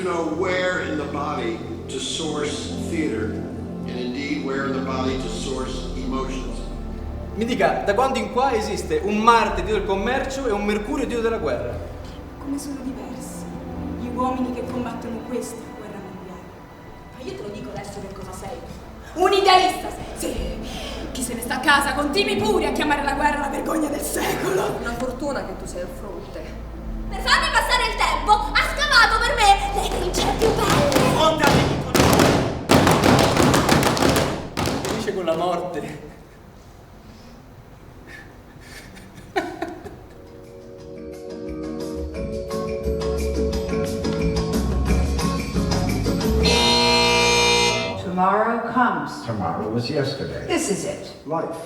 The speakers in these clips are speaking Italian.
to know where in the body to source theater, and indeed where in the body to source emotions. Mi dica, da quando in qua esiste un Marte dio del commercio e un Mercurio dio della guerra? Come sono diversi gli uomini che combattono questa guerra mondiale. Ma io te lo dico adesso che cosa sei. Un idealista sei. Sì, chi se ne sta a casa continui pure a chiamare la guerra la vergogna del secolo. Una fortuna che tu sei al fronte. Per farmi passare il tempo ha scavato per me le trincee più belle. Onde finisce con la morte. Tomorrow comes. Tomorrow was yesterday. This is it. Life,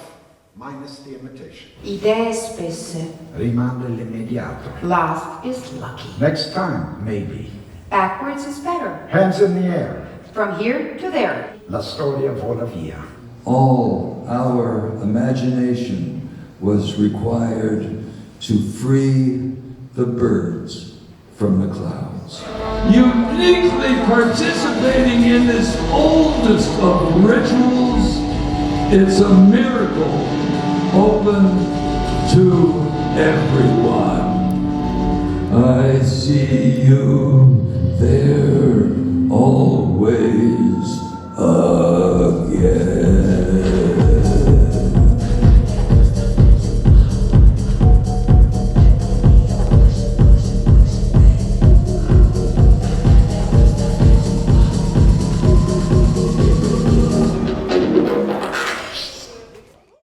minus the imitation. Idee spesse. Rimane l'immediato. Last is lucky. Next time, maybe. Backwards is better. Hands in the air. From here to there. La storia vola via. All our imagination was required to free the birds from the clouds. Uniquely participating in this oldest of rituals, it's a miracle open to everyone. I see you there always again.